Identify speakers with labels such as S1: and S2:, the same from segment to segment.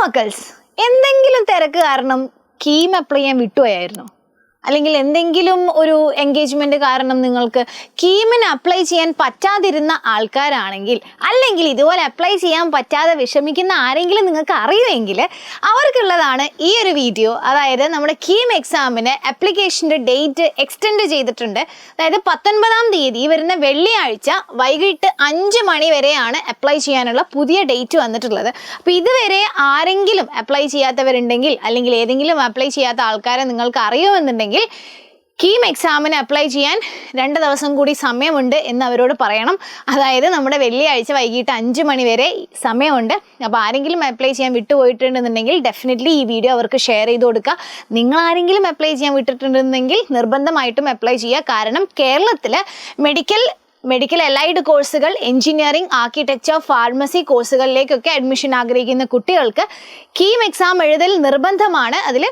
S1: മക്കൾസ്, എന്തെങ്കിലും തിരക്ക് കാരണം കീം അപ്ലൈ ചെയ്യാൻ വിട്ടുപോയായിരുന്നോ? അല്ലെങ്കിൽ എന്തെങ്കിലും ഒരു എൻഗേജ്മെന്റ് കാരണം നിങ്ങൾക്ക് കീമിന് അപ്ലൈ ചെയ്യാൻ പറ്റാതിരുന്ന ആൾക്കാരാണെങ്കിൽ, അല്ലെങ്കിൽ ഇതുപോലെ അപ്ലൈ ചെയ്യാൻ പറ്റാതെ വിഷമിക്കുന്ന ആരെങ്കിലും നിങ്ങൾക്ക് അറിയുമെങ്കിൽ അവർക്കുള്ളതാണ് ഈ ഒരു വീഡിയോ. അതായത് നമ്മുടെ കീം എക്സാമിന് ആപ്ലിക്കേഷൻ്റെ ഡേറ്റ് എക്സ്റ്റെൻഡ് ചെയ്തിട്ടുണ്ട്. അതായത് 19-ാം തീയതി വരുന്ന വെള്ളിയാഴ്ച വൈകിട്ട് 5 മണി വരെയാണ് അപ്ലൈ ചെയ്യാനുള്ള പുതിയ ഡേറ്റ് വന്നിട്ടുള്ളത്. അപ്പോൾ ഇതുവരെ ആരെങ്കിലും അപ്ലൈ ചെയ്യാത്തവരുണ്ടെങ്കിൽ, അല്ലെങ്കിൽ ഏതെങ്കിലും അപ്ലൈ ചെയ്യാത്ത ആൾക്കാരെ നിങ്ങൾക്ക് അറിയുമെന്നുണ്ടെങ്കിൽ കീം എക്സാമിന് അപ്ലൈ ചെയ്യാൻ 2 ദിവസം കൂടി സമയമുണ്ട് എന്ന് അവരോട് പറയണം. അതായത് നമ്മുടെ വെള്ളിയാഴ്ച വൈകിട്ട് 5 മണി വരെ സമയമുണ്ട്. അപ്പോൾ ആരെങ്കിലും അപ്ലൈ ചെയ്യാൻ വിട്ടുപോയിട്ടുണ്ടെന്നുണ്ടെങ്കിൽ ഡെഫിനറ്റ്ലി ഈ വീഡിയോ അവർക്ക് ഷെയർ ചെയ്ത് കൊടുക്കുക. നിങ്ങൾ ആരെങ്കിലും അപ്ലൈ ചെയ്യാൻ വിട്ടിട്ടുണ്ടെന്നുണ്ടെങ്കിൽ നിർബന്ധമായിട്ടും അപ്ലൈ ചെയ്യുക. കാരണം കേരളത്തിൽ മെഡിക്കൽ അലൈഡ് കോഴ്സുകൾ, എഞ്ചിനീയറിംഗ്, ആർക്കിടെക്ചർ, ഫാർമസി കോഴ്സുകളിലേക്കൊക്കെ അഡ്മിഷൻ ആഗ്രഹിക്കുന്ന കുട്ടികൾക്ക് കീം എക്സാം എഴുതൽ നിർബന്ധമാണ്. അതിൽ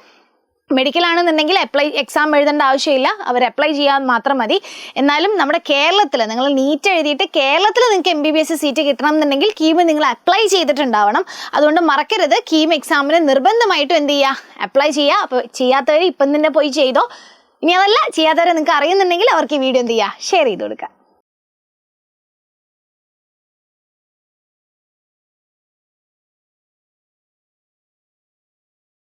S1: മെഡിക്കൽ ആണെന്നുണ്ടെങ്കിൽ എക്സാം എഴുതേണ്ട ആവശ്യമില്ല, അവർ അപ്ലൈ ചെയ്യാൻ മാത്രം മതി. എന്നാലും നമ്മുടെ കേരളത്തിൽ നിങ്ങൾ നീറ്റ് എഴുതിയിട്ട് കേരളത്തിൽ നിങ്ങൾക്ക് MBBS സീറ്റ് കിട്ടണം എന്നുണ്ടെങ്കിൽ കീം നിങ്ങൾ അപ്ലൈ ചെയ്തിട്ടുണ്ടാവണം. അതുകൊണ്ട് മറക്കരുത്, കീം എക്സാമിന് നിർബന്ധമായിട്ടും എന്ത് ചെയ്യുക, അപ്ലൈ ചെയ്യുക. അപ്പോൾ ചെയ്യാത്തവർ ഇപ്പം തന്നെ പോയി ചെയ്തോ. ഇനി അതല്ല, ചെയ്യാത്തവരെ നിങ്ങൾക്ക് അറിയുന്നുണ്ടെങ്കിൽ അവർക്ക് ഈ വീഡിയോ എന്ത് ചെയ്യുക, ഷെയർ ചെയ്ത് കൊടുക്കുക.